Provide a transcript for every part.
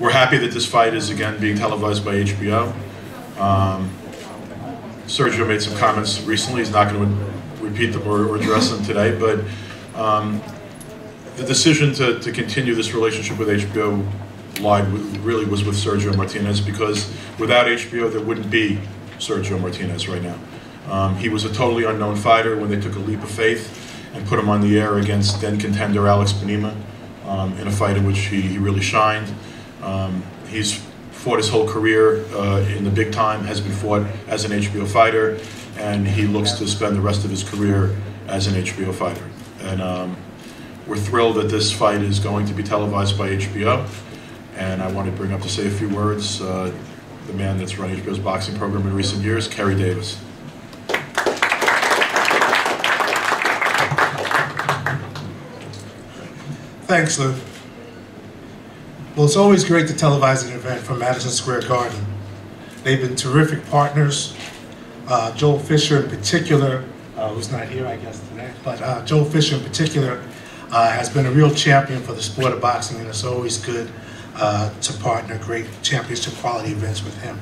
We're happy that this fight is again being televised by HBO. Sergio made some comments recently. He's not going to repeat them or address them today, but the decision to continue this relationship with HBO Live really was with Sergio Martinez, because without HBO there wouldn't be Sergio Martinez right now. He was a totally unknown fighter when they took a leap of faith and put him on the air against then contender Alex Panima in a fight in which he really shined. He's fought his whole career in the big time, has been fought as an HBO fighter, and he looks to spend the rest of his career as an HBO fighter. And we're thrilled that this fight is going to be televised by HBO. And I want to bring up to say a few words the man that's run HBO's boxing program in recent years, Kerry Davis. Thanks, Lou. Well, it's always great to televise an event from Madison Square Garden. They've been terrific partners. Joel Fisher in particular, who's not here, I guess, today, but Joel Fisher in particular has been a real champion for the sport of boxing, and it's always good to partner great championship quality events with him.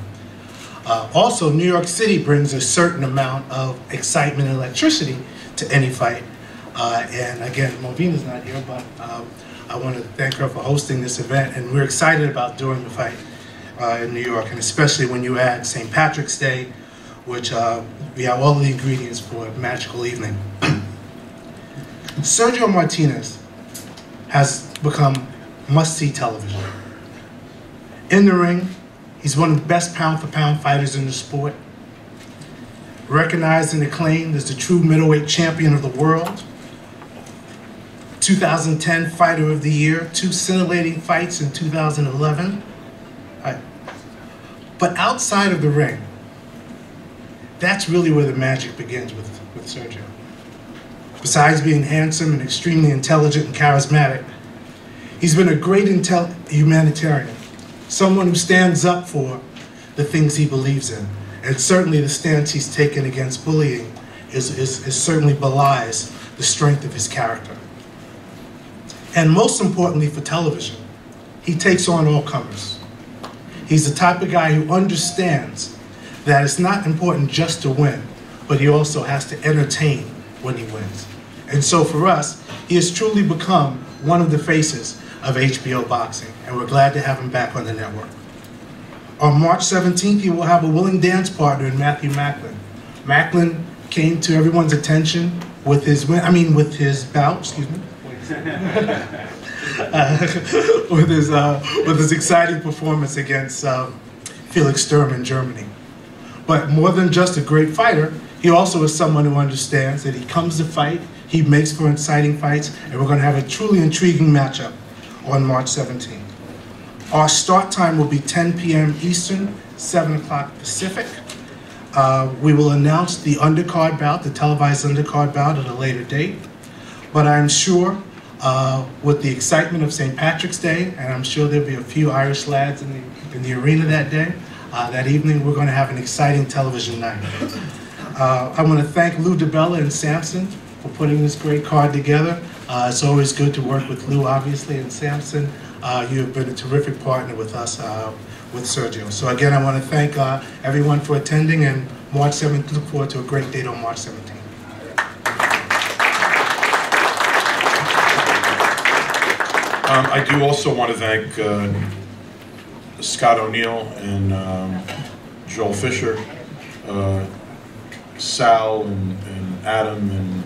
Also, New York City brings a certain amount of excitement and electricity to any fight. And again, Movina's not here, but I want to thank her for hosting this event, and we're excited about doing the fight in New York, and especially when you add St. Patrick's Day, which we have all the ingredients for a magical evening. Sergio Martinez has become must-see television. In the ring, he's one of the best pound-for-pound fighters in the sport, recognized and acclaimed as the true middleweight champion of the world, 2010 Fighter of the Year, 2 scintillating fights in 2011. But outside of the ring, that's really where the magic begins with Sergio. Besides being handsome and extremely intelligent and charismatic, he's been a great humanitarian, someone who stands up for the things he believes in. And certainly the stance he's taken against bullying is certainly belies the strength of his character. And most importantly for television, he takes on all comers. He's the type of guy who understands that it's not important just to win, but he also has to entertain when he wins. And so for us, he has truly become one of the faces of HBO boxing, and we're glad to have him back on the network. On March 17th, he will have a willing dance partner in Macklin. Macklin came to everyone's attention with his bout, excuse me, with his exciting performance against Felix Sturm in Germany. But more than just a great fighter, he also is someone who understands that he comes to fight, he makes for exciting fights, and we're going to have a truly intriguing matchup on March 17th. Our start time will be 10 p.m. Eastern, 7 o'clock Pacific. We will announce the undercard bout, the televised undercard bout, at a later date. But I'm sure with the excitement of St. Patrick's Day, and I'm sure there'll be a few Irish lads in the arena that day, that evening, we're going to have an exciting television night. I want to thank Lou DiBella and Samson for putting this great card together. It's always good to work with Lou, obviously, and Samson. You have been a terrific partner with us, with Sergio. So again, I want to thank everyone for attending, and March 17th, look forward to a great date on March 17th. I do also want to thank Scott O'Neill and Joel Fisher, Sal and Adam and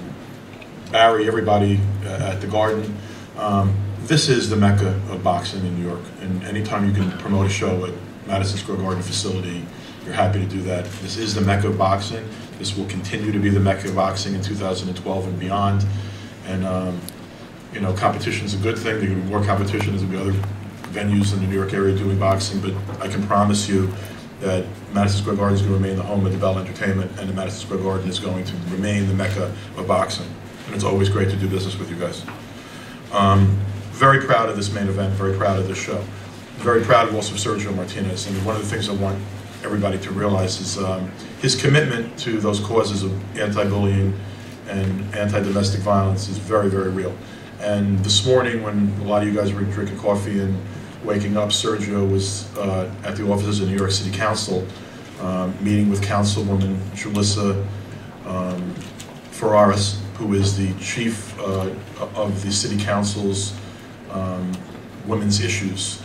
Barry, everybody at the Garden. This is the Mecca of boxing in New York, and anytime you can promote a show at Madison Square Garden facility, you're happy to do that. This is the Mecca of boxing. This will continue to be the Mecca of boxing in 2012 and beyond. And you know, competition is a good thing. There will be more competition. There's going to be other venues in the New York area doing boxing, but I can promise you that Madison Square Garden is going to remain the home of DiBella Entertainment, and the Madison Square Garden is going to remain the Mecca of boxing. And it's always great to do business with you guys. Very proud of this main event, very proud of this show. Very proud of also Sergio Martinez. And one of the things I want everybody to realize is his commitment to those causes of anti-bullying and anti-domestic violence is very, very real. And this morning, when a lot of you guys were drinking coffee and waking up, Sergio was at the offices of New York City Council, meeting with Councilwoman Julissa Ferraris, who is the chief of the City Council's Women's Issues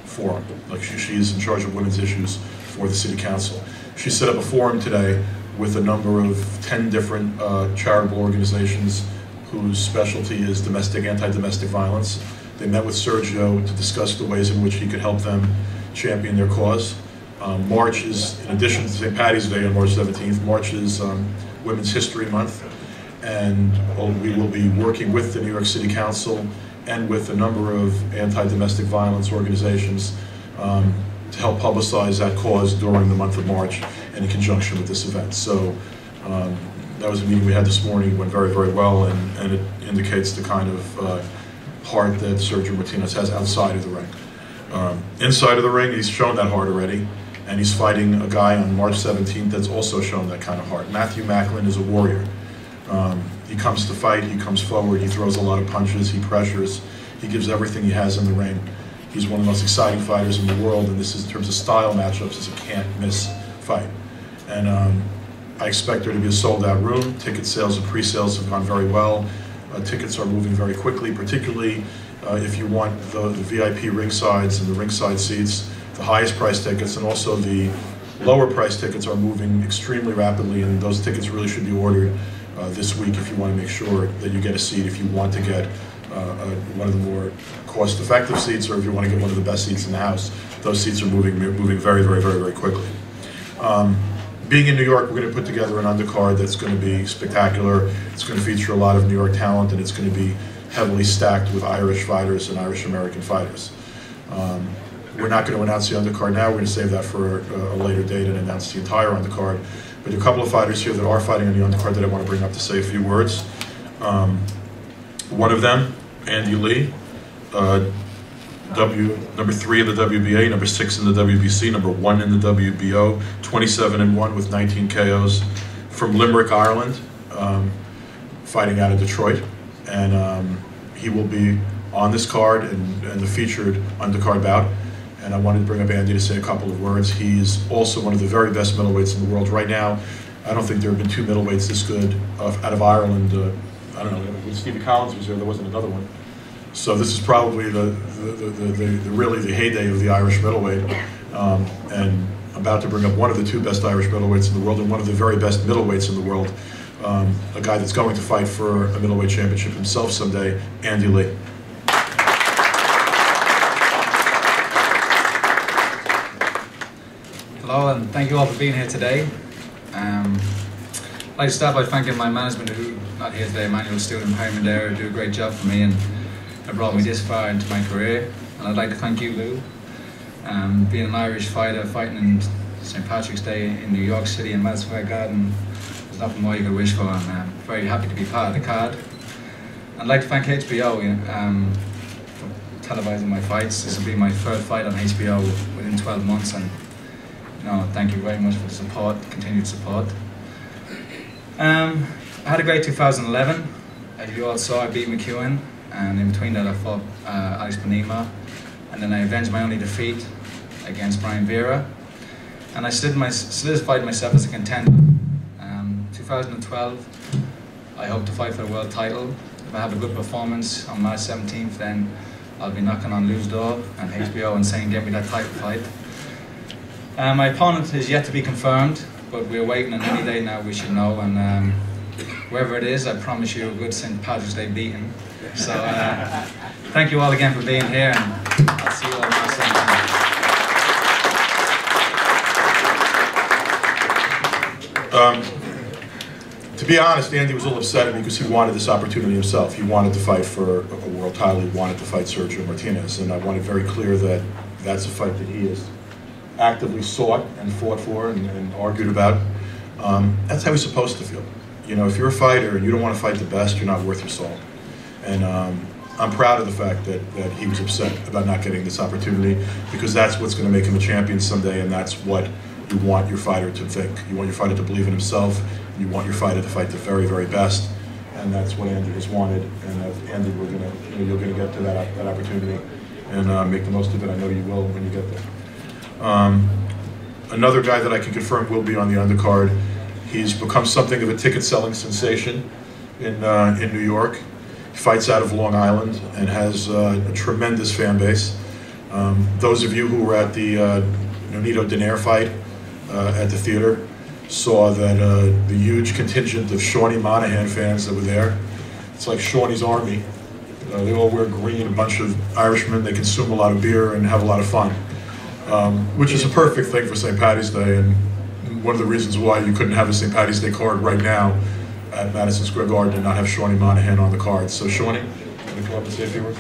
Forum. Like she is in charge of women's issues for the City Council. She set up a forum today with a number of 10 different charitable organizations whose specialty is anti-domestic violence. They met with Sergio to discuss the ways in which he could help them champion their cause. March is, in addition to St. Paddy's Day on March 17th, March is Women's History Month, and we will be working with the New York City Council and with a number of anti-domestic violence organizations to help publicize that cause during the month of March and in conjunction with this event. So that was a meeting we had this morning. It went very, very well, and it indicates the kind of heart that Sergio Martinez has outside of the ring. Inside of the ring, he's shown that heart already, and he's fighting a guy on March 17th that's also shown that kind of heart. Martinez-Macklin is a warrior. He comes to fight, he comes forward, he throws a lot of punches, he pressures, he gives everything he has in the ring. He's one of the most exciting fighters in the world, and this is, in terms of style matchups, is a can't-miss fight. And I expect there to be a sold-out room. Ticket sales and pre-sales have gone very well. Tickets are moving very quickly, particularly if you want the VIP ringsides and the ringside seats. The highest price tickets and also the lower price tickets are moving extremely rapidly, and those tickets really should be ordered this week if you want to make sure that you get a seat, if you want to get one of the more cost-effective seats, or if you want to get one of the best seats in the house. Those seats are moving very, very, very, very quickly. Being in New York, we're going to put together an undercard that's going to be spectacular. It's going to feature a lot of New York talent, and it's going to be heavily stacked with Irish fighters and Irish-American fighters. We're not going to announce the undercard now. We're going to save that for a later date and announce the entire undercard. But there are a couple of fighters here that are fighting on the undercard that I want to bring up to say a few words. One of them, Andy Lee, number 3 in the WBA, number 6 in the WBC, number 1 in the WBO, 27-1 with 19 KOs, from Limerick, Ireland, fighting out of Detroit, and he will be on this card and the featured undercard bout. And I wanted to bring up Andy to say a couple of words. He's also one of the very best middleweights in the world right now. I don't think there have been 2 middleweights this good out of Ireland. I don't know, when Stevie Collins was there wasn't another one. So this is probably really the heyday of the Irish middleweight. And I'm about to bring up one of the 2 best Irish middleweights in the world and one of the very best middleweights in the world. A guy that's going to fight for a middleweight championship himself someday, Andy Lee. Hello, and thank you all for being here today. I'd like to start by thanking my management, who not here today, Emmanuel, Stewart and Harry Madera, who do a great job for me and have brought me this far into my career. And I'd like to thank you, Lou. Being an Irish fighter, fighting in St. Patrick's Day in New York City in Madison Square Garden, there's nothing more you could wish for, and I'm very happy to be part of the card. I'd like to thank HBO for televising my fights. This will be my 3rd fight on HBO within 12 months, and thank you very much for the support, continued support. I had a great 2011. As you all saw, I beat McEwen, and in between that I fought Alex Panema, and then I avenged my only defeat against Brian Vera, and I solidified myself as a contender. 2012, I hope to fight for the world title. If I have a good performance on March 17th, then I'll be knocking on Lou's door and HBO and saying, get me that title fight. My opponent is yet to be confirmed, but we're waiting, and any day now we should know, and whoever it is, I promise you a good St. Patrick's Day beating. So thank you all again for being here, and I'll see you all next time. To be honest, Andy was a little upset at me because he wanted this opportunity himself. He wanted to fight for a world title, he wanted to fight Sergio Martinez, and I want it very clear that that's a fight that he has actively sought and fought for and argued about. That's how he's supposed to feel. If you're a fighter and you don't want to fight the best, you're not worth your salt. And I'm proud of the fact that he was upset about not getting this opportunity, because that's what's going to make him a champion someday, and that's what you want your fighter to think. You want your fighter to believe in himself, and you want your fighter to fight the very, very best, and that's what Andy has wanted. And Andy, you're going to get to that opportunity. and make the most of it. I know you will when you get there. Another guy that I can confirm will be on the undercard. He's become something of a ticket-selling sensation in New York. He fights out of Long Island and has a tremendous fan base. Those of you who were at the Nonito Donaire fight at the theater saw that the huge contingent of Shawnee Monahan fans that were there. It's like Shawnee's army. They all wear green, a bunch of Irishmen. They consume a lot of beer and have a lot of fun, which is a perfect thing for St. Paddy's Day, and one of the reasons why you couldn't have a St. Paddy's Day card right now at Madison Square Garden and not have Shawnee Monahan on the card. So Shawnee, can you come up and say a few words?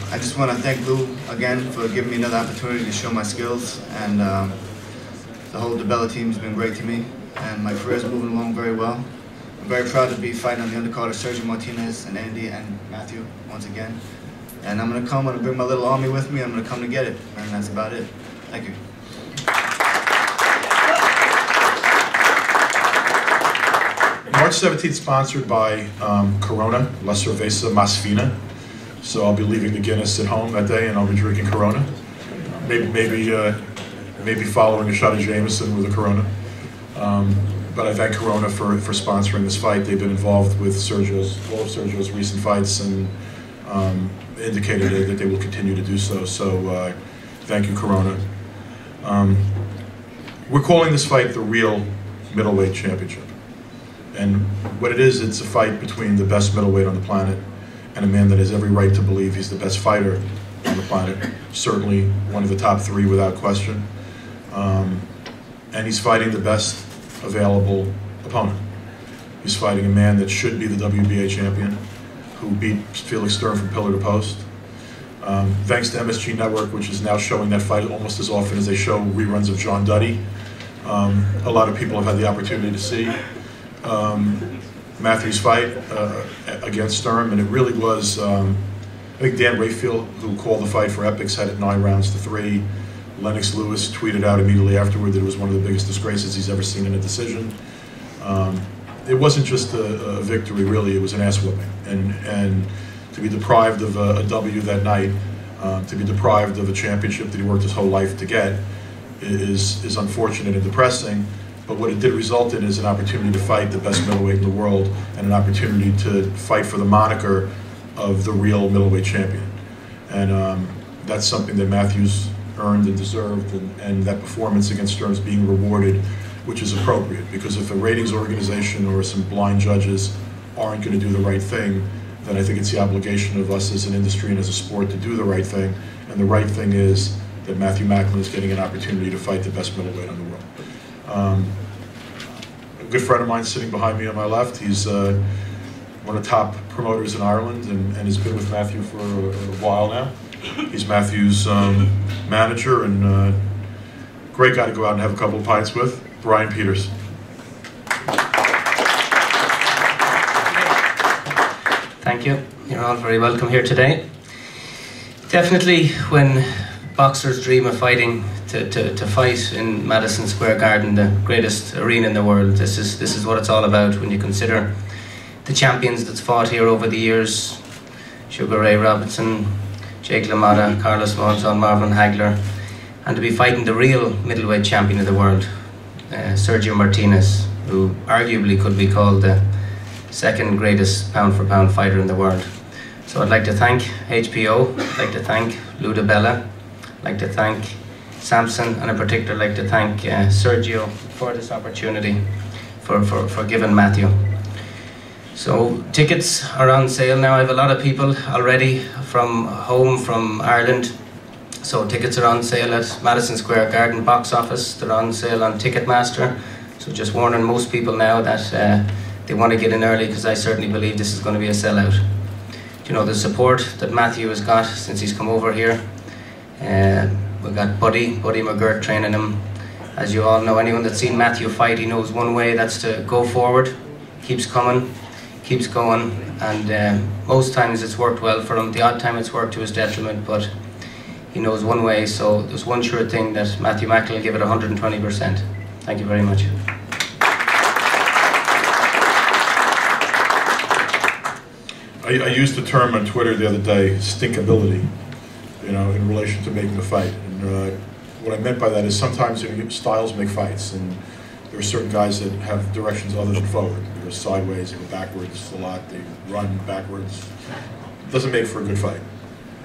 I just want to thank Lou again for giving me another opportunity to show my skills, and the whole DeBella team has been great to me, and my career is moving along very well. I'm very proud to be fighting on the undercard of Sergio Martinez and Andy and Matthew once again. And I'm going to bring my little army with me. I'm going to come to get it, and that's about it. Thank you. March 17th, sponsored by Corona, La Cerveza Más Fina. So I'll be leaving the Guinness at home that day, and I'll be drinking Corona. Maybe following a shot of Jameson with a Corona. But I thank Corona for sponsoring this fight. They've been involved with all of Sergio's recent fights, and indicated that they will continue to do so. So thank you, Corona. We're calling this fight the real middleweight championship. And what it is, it's a fight between the best middleweight on the planet and a man that has every right to believe he's the best fighter on the planet. Certainly one of the top three without question. And he's fighting the best available opponent. He's fighting a man that should be the WBA champion, who beat Felix Sturm from pillar to post. Thanks to MSG Network, which is now showing that fight almost as often as they show reruns of John Duddy. A lot of people have had the opportunity to see Matthew's fight against Sturm, and it really was, I think Dan Rayfield, who called the fight for Epics, had it 9 rounds to 3. Lennox Lewis tweeted out immediately afterward that it was one of the biggest disgraces he's ever seen in a decision. It wasn't just a victory, really, it was an ass whooping. And to be deprived of a W that night, to be deprived of a championship that he worked his whole life to get, is unfortunate and depressing. But what it did result in is an opportunity to fight the best middleweight in the world, and an opportunity to fight for the moniker of the real middleweight champion. And that's something that Matthews earned and deserved, and that performance against Sturm is being rewarded, which is appropriate, because if a ratings organization or some blind judges aren't going to do the right thing, then I think it's the obligation of us as an industry and as a sport to do the right thing. And the right thing is that Matthew-Macklin is getting an opportunity to fight the best middleweight in the world. A good friend of mine sitting behind me on my left, he's one of the top promoters in Ireland, and has been with Matthew for a while now. He's Matthew's manager, and great guy to go out and have a couple of pints with, Brian Peters. Thank you. You're all very welcome here today. Definitely, when boxers dream of fighting, to fight in Madison Square Garden, the greatest arena in the world, this is what it's all about. When you consider the champions that's fought here over the years, Sugar Ray Robinson, Jake LaMotta, Carlos Monzon, Marvin Hagler, and to be fighting the real middleweight champion of the world, Sergio Martinez, who arguably could be called the second greatest pound-for-pound fighter in the world. So I'd like to thank HPO, I'd like to thank Lou DeBella, I'd like to thank Samson, and in particular I'd like to thank Sergio for this opportunity, for giving Matthew. So tickets are on sale now. I have a lot of people already from home, from Ireland. So tickets are on sale at Madison Square Garden box office. They're on sale on Ticketmaster. So just warning most people now that they want to get in early, because I certainly believe this is going to be a sellout. You know, the support that Matthew has got since he's come over here. We've got Buddy McGirt training him. As you all know, anyone that's seen Matthew fight, he knows one way, that's to go forward, keeps coming, keeps going, and most times it's worked well for him. The odd time it's worked to his detriment, but he knows one way, so there's one sure thing, that Matthew-Macklin will give it 120%. Thank you very much. I used the term on Twitter the other day, stinkability, you know, in relation to making a fight. And what I meant by that is sometimes styles make fights, and there are certain guys that have directions other than forward. They go sideways, they go backwards a lot, they run backwards. It doesn't make for a good fight.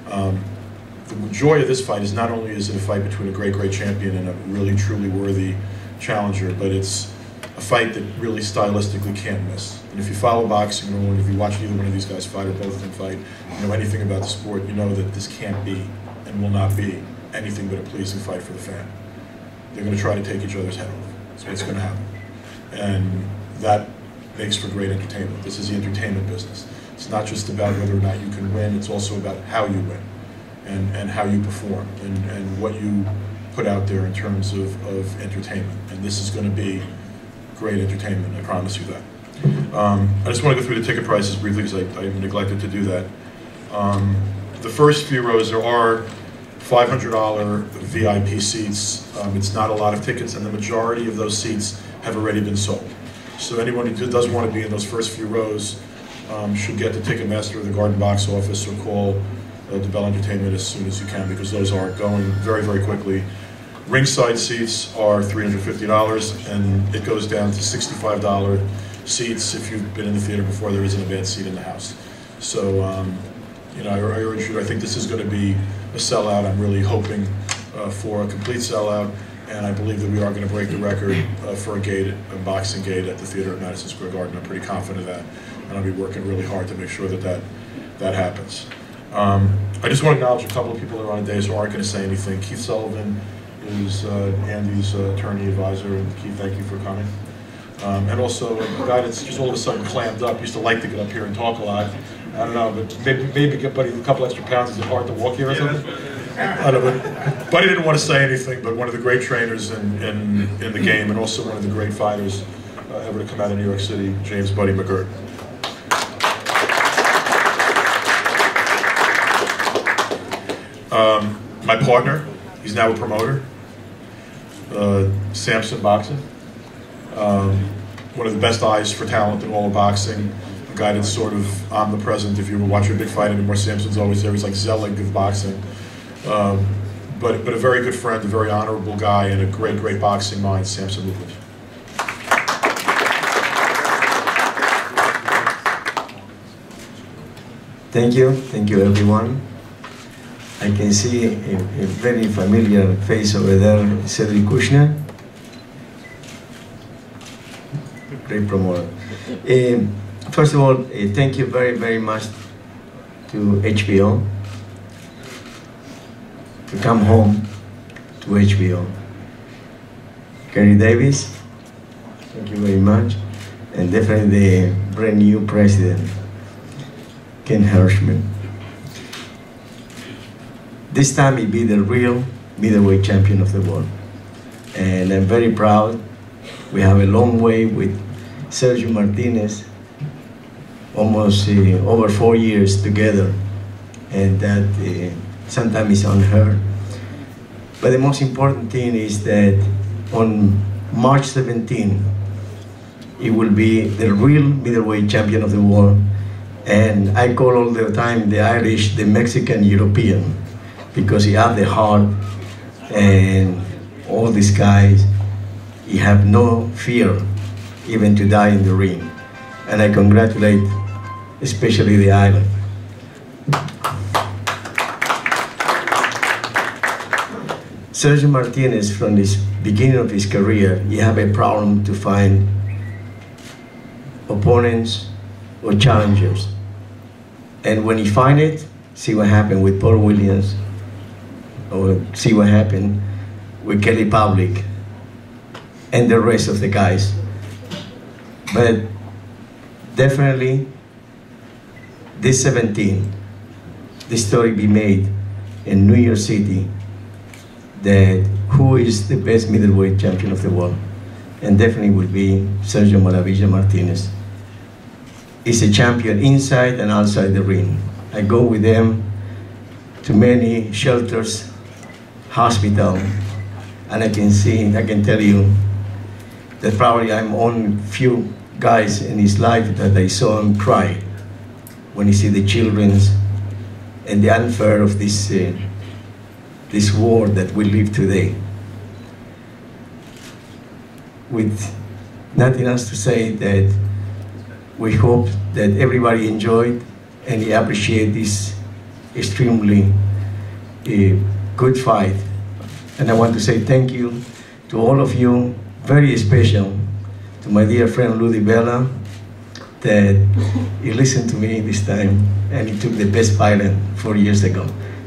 The joy of this fight is not only is it a fight between a great, great champion and a really, truly worthy challenger, but it's a fight that really stylistically can't miss. And if you follow boxing, or if you watch either one of these guys fight or both of them fight, you know anything about the sport, you know that this can't be and will not be anything but a pleasing fight for the fan. They're going to try to take each other's head off. That's what's going to happen. And that makes for great entertainment. This is the entertainment business. It's not just about whether or not you can win, it's also about how you win and how you perform and what you put out there in terms of entertainment. And this is going to be great entertainment, I promise you that. I just want to go through the ticket prices briefly because I neglected to do that. The first few rows, there are $500 VIP seats. It's not a lot of tickets, and the majority of those seats have already been sold. So anyone who does want to be in those first few rows should get the Ticketmaster or the Garden box office or call DeBell Entertainment as soon as you can, because those are going very, very quickly. Ringside seats are $350, and it goes down to $65 seats. If you've been in the theater before, there isn't a bad seat in the house. So, you know, I urge you, I think this is going to be a sellout. I'm really hoping for a complete sellout, and I believe that we are going to break the record for a boxing gate at the theater at Madison Square Garden. I'm pretty confident of that, and I'll be working really hard to make sure that happens. I just want to acknowledge a couple of people that are on the days who aren't going to say anything. Keith Sullivan is Andy's attorney advisor, and Keith, thank you for coming. And also a guy that's just all of a sudden clammed up, used to like to get up here and talk a lot. I don't know, but maybe get Buddy a couple extra pounds. Is it hard to walk here or something? I don't know. Buddy didn't want to say anything, but one of the great trainers in the game, and also one of the great fighters ever to come out of New York City, James Buddy McGirt. My partner, he's now a promoter, Samson Boxing. One of the best eyes for talent in all of boxing. A guy that's sort of omnipresent. If you ever watch a big fight anymore, Samson's always there. He's like Zelig of boxing. But a very good friend, a very honorable guy, and a great, great boxing mind, Samson Lucas. Thank you everyone. I can see a very familiar face over there, Cedric Kushner. Great promoter. First of all, thank you very, very much to HBO, to come home to HBO. Gary Davis, thank you very much. And definitely the brand new president, Ken Hirschman. This time he'll be the real middleweight champion of the world. And I'm very proud. We have a long way with Sergio Martinez, almost over 4 years together, and that sometimes is unheard. But the most important thing is that on March 17, it will be the real middleweight champion of the world. And I call all the time the Irish the Mexican European, because he have the heart, and all these guys, he have no fear even to die in the ring. And I congratulate especially the island. Sergio Martinez, from the beginning of his career, he had a problem to find opponents or challengers. And when he find it, see what happened with Paul Williams, or see what happened with Kelly Public and the rest of the guys. But definitely, this 17, the story be made in New York City that who is the best middleweight champion of the world, and definitely will be Sergio Maravilla Martinez. He's a champion inside and outside the ring. I go with them to many shelters, hospital, and I can tell you that probably I'm on few guys in his life that I saw him cry when he see the children's and the unfair of this this war that we live today. With nothing else to say, that we hope that everybody enjoyed and appreciate this extremely good fight. And I want to say thank you to all of you, very special to my dear friend Ludi Bella, that he listened to me this time and he took the best pilot 4 years ago.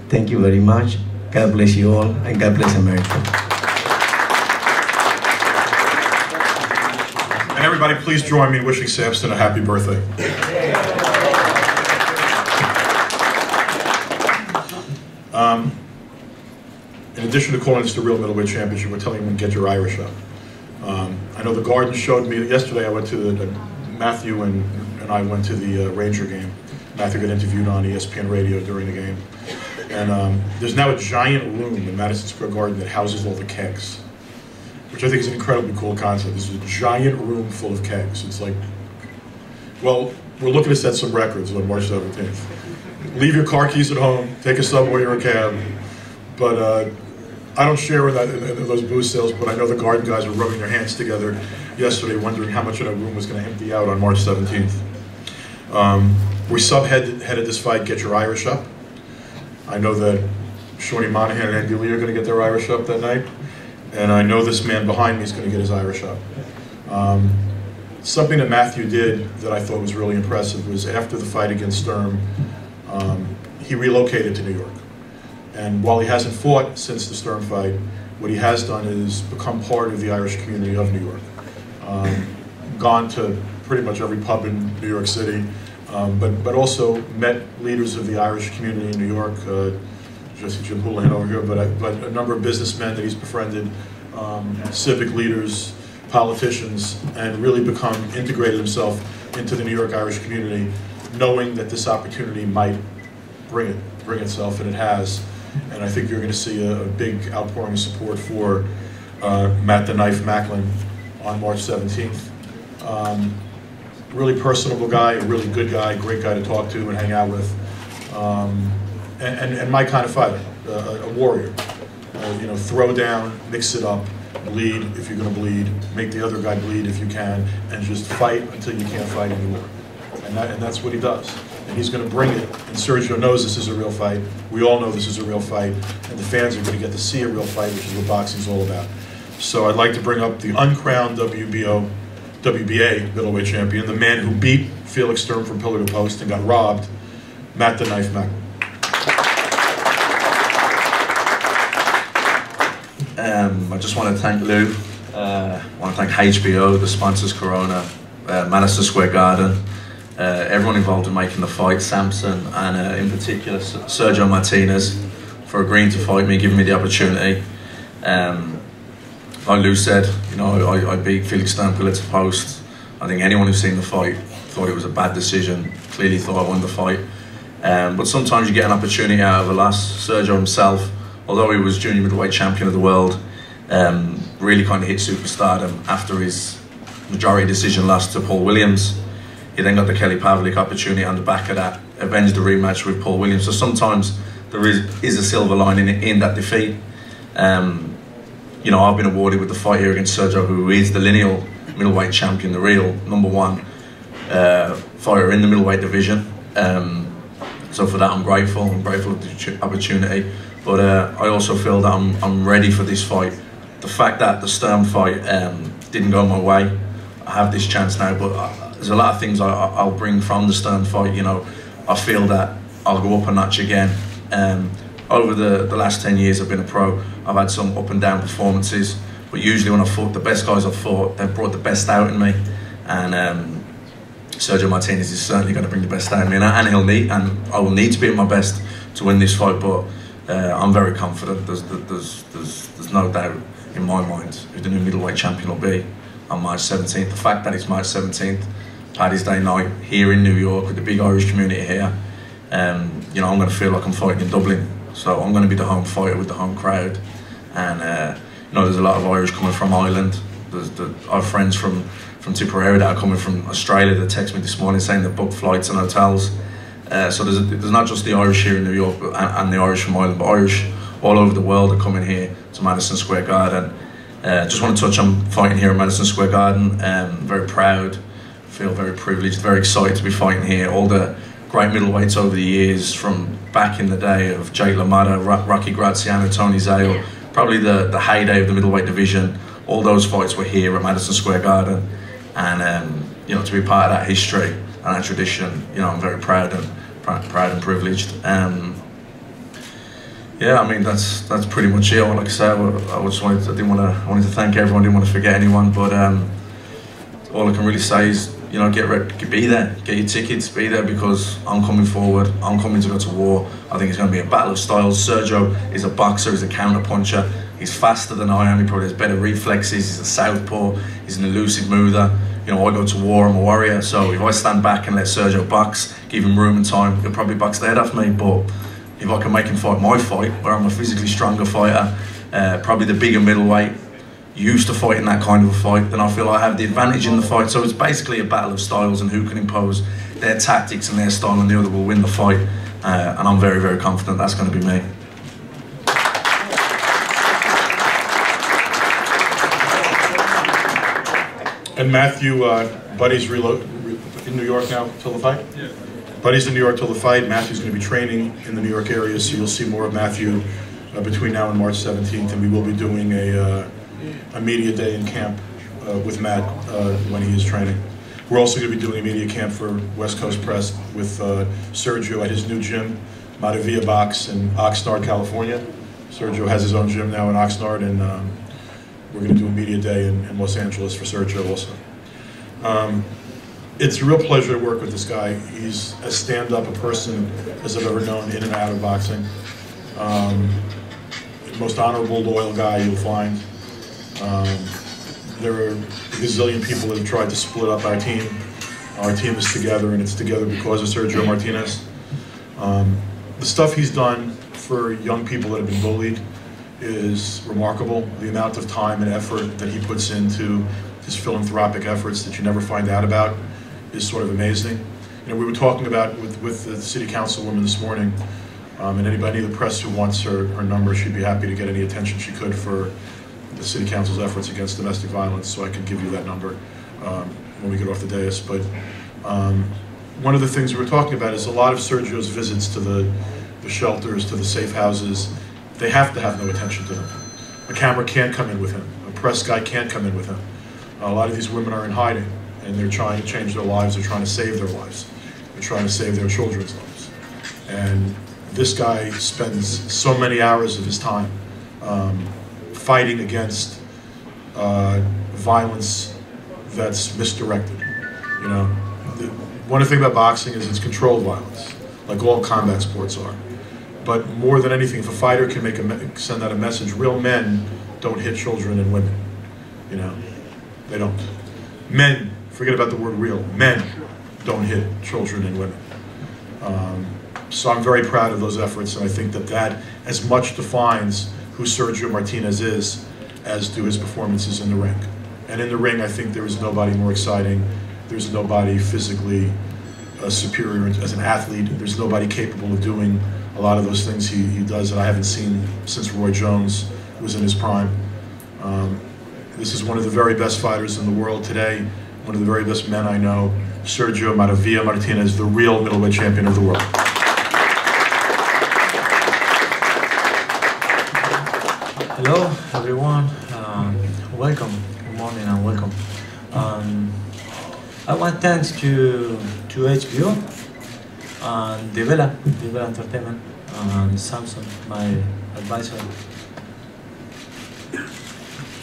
Thank you very much. God bless you all, and God bless America. And everybody, please join me in wishing Samson a happy birthday. In addition to calling this the real middleweight championship, we're telling them to get your Irish up. I know the Garden showed me, yesterday I went to Matthew and I went to the Ranger game. Matthew got interviewed on ESPN radio during the game. And there's now a giant room in Madison Square Garden that houses all the kegs, which I think is an incredibly cool concept. This is a giant room full of kegs. It's like, well, we're looking to set some records on March 17th. Leave your car keys at home, take a subway or a cab. But I don't share in those booze sales, but I know the Garden guys were rubbing their hands together yesterday wondering how much of that room was going to empty out on March 17th. We subheaded this fight, Get Your Irish Up. I know that Shawnee Monahan and Andy Lee are going to get their Irish up that night. And I know this man behind me is going to get his Irish up. Something that Matthew did that I thought was really impressive was after the fight against Sturm, he relocated to New York. And while he hasn't fought since the Sturm fight, what he has done is become part of the Irish community of New York. Gone to pretty much every pub in New York City, but also met leaders of the Irish community in New York, just Jim Houlihan over here, but a number of businessmen that he's befriended, civic leaders, politicians, and really integrated himself into the New York Irish community, knowing that this opportunity might bring itself, and it has. And I think you're going to see a big outpouring of support for Matt the Knife Macklin on March 17th. Really personable guy, a really good guy, great guy to talk to and hang out with. And my kind of fighter, a warrior. You know, throw down, mix it up, bleed if you're going to bleed, make the other guy bleed if you can, and just fight until you can't fight anymore. And that's what he does. And he's going to bring it. And Sergio knows this is a real fight. We all know this is a real fight. And the fans are going to get to see a real fight, which is what boxing's all about. So I'd like to bring up the uncrowned WBA middleweight champion, the man who beat Felix Sturm from pillar to post and got robbed, Matt the Knife Macklin. I just want to thank Lou. I want to thank HBO, the sponsors, Corona, Madison Square Garden, everyone involved in making the fight, Samson, and in particular Sergio Martinez, for agreeing to fight me, giving me the opportunity. Like Lou said, you know, I beat Felix Sturm pillar to post. I think anyone who's seen the fight thought it was a bad decision, clearly thought I won the fight. But sometimes you get an opportunity out of a loss. Sergio himself, although he was junior middleweight champion of the world, really kind of hit superstardom after his majority decision loss to Paul Williams. He then got the Kelly Pavlik opportunity on the back of that, avenged the rematch with Paul Williams. So sometimes there is a silver lining in that defeat. You know, I've been awarded with the fight here against Sergio, who is the lineal middleweight champion, the real #1 fighter in the middleweight division. So for that, I'm grateful. I'm grateful for the opportunity. But I also feel that I'm ready for this fight. The fact that the Sturm fight didn't go my way, I have this chance now. But there's a lot of things I'll bring from the Sturm fight. You know, I feel that I'll go up a notch again. Over the last 10 years I've been a pro, I've had some up and down performances, but usually when I fought the best guys I've fought, they've brought the best out in me, and Sergio Martinez is certainly going to bring the best out in me, and I will need to be at my best to win this fight, but I'm very confident. There's no doubt in my mind who the new middleweight champion will be on March 17th. The fact that it's March 17th, Paddy's Day night here in New York with the big Irish community here, you know, I'm going to feel like I'm fighting in Dublin. So I'm going to be the home fighter with the home crowd, and you know, there's a lot of Irish coming from Ireland. I have friends from Tipperary that are coming from Australia that text me this morning saying they booked flights and hotels. So there's not just the Irish here in New York and the Irish from Ireland, but Irish all over the world are coming here to Madison Square Garden. Just want to touch on fighting here at Madison Square Garden. Very proud, feel very privileged, very excited to be fighting here. All the great middleweights over the years, from back in the day of Jake LaMotta, Rocky Graziano, Tony Zale, probably the heyday of the middleweight division. All those fights were here at Madison Square Garden, and you know, to be part of that history and that tradition, you know, I'm very proud and privileged. Yeah, I mean that's pretty much it. Like I said, I wanted to thank everyone. Didn't want to forget anyone, but all I can really say is, you know, get ready, be there, get your tickets, be there, because I'm coming forward. I'm coming to go to war. I think it's going to be a battle of styles. Sergio is a boxer, he's a counter puncher. He's faster than I am. He probably has better reflexes. He's a southpaw. He's an elusive mover. You know, I go to war. I'm a warrior. So if I stand back and let Sergio box, give him room and time, he'll probably box the head off me. But if I can make him fight my fight, where I'm a physically stronger fighter, probably the bigger middleweight, used to fighting that kind of a fight, then I feel I have the advantage in the fight. So it's basically a battle of styles and who can impose their tactics and their style, and the other will win the fight. And I'm very, very confident that's going to be me. And Matthew, Buddy's in New York now till the fight? Yeah. Buddy's in New York till the fight. Matthew's going to be training in the New York area, so you'll see more of Matthew between now and March 17th, and we will be doing a media day in camp with Matt when he is training. We're also going to be doing a media camp for West Coast Press with Sergio at his new gym, Maravilla Box in Oxnard, California. Sergio has his own gym now in Oxnard, and we're going to do a media day in Los Angeles for Sergio also. It's a real pleasure to work with this guy. He's as stand-up a person as I've ever known in and out of boxing. Most honorable, loyal guy you'll find. There are a gazillion people that have tried to split up our team. Our team is together, and it's together because of Sergio Martinez. The stuff he's done for young people that have been bullied is remarkable. The amount of time and effort that he puts into his philanthropic efforts that you never find out about is sort of amazing. You know, we were talking about with the city councilwoman this morning, and anybody in the press who wants her number, she'd be happy to get any attention she could for the city council's efforts against domestic violence, so I can give you that number when we get off the dais. But one of the things we were talking about is a lot of Sergio's visits to the shelters, to the safe houses, they have to have no attention to them. A camera can't come in with him. A press guy can't come in with him. A lot of these women are in hiding, and they're trying to change their lives. They're trying to save their lives. They're trying to save their children's lives. And this guy spends so many hours of his time fighting against violence that's misdirected. You know, one thing about boxing is it's controlled violence, like all combat sports are. But more than anything, if a fighter can send out a message, real men don't hit children and women. You know, they don't. Men, forget about the word real, men don't hit children and women. So I'm very proud of those efforts, and I think that as much defines who Sergio Martinez is as do his performances in the ring. And in the ring, I think there is nobody more exciting. There's nobody physically superior as an athlete. There's nobody capable of doing a lot of those things he does that I haven't seen since Roy Jones was in his prime. This is one of the very best fighters in the world today, one of the very best men I know, Sergio Maravilla Martinez, the real middleweight champion of the world. Hello, everyone. Welcome. Good morning and welcome. I want thanks to HBO and the Vela Entertainment and Samsung, my advisor.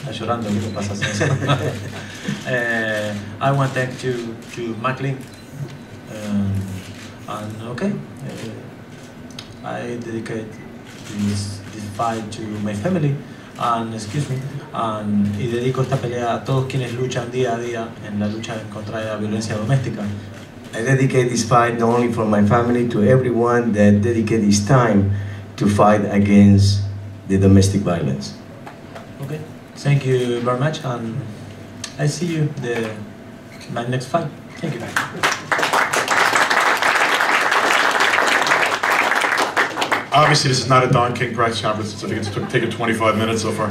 Está llorando, ¿qué le pasa a eso? I want thanks to Macklin. And okay, I dedicate this fight to my family, and y dedico esta pelea a todos quienes luchan día a día en la lucha contra la violencia doméstica. I dedicate this fight not only for my family, to everyone that dedicate his time to fight against the domestic violence. Okay, thank you very much, and I see you my next fight. Thank you. Obviously, this is not a Don King press conference, so I think it's taken 25 minutes so far.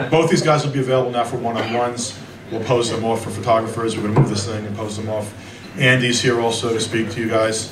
Both these guys will be available now for one-on-ones. We'll pose them off for photographers. We're going to move this thing and pose them off. Andy's here also to speak to you guys.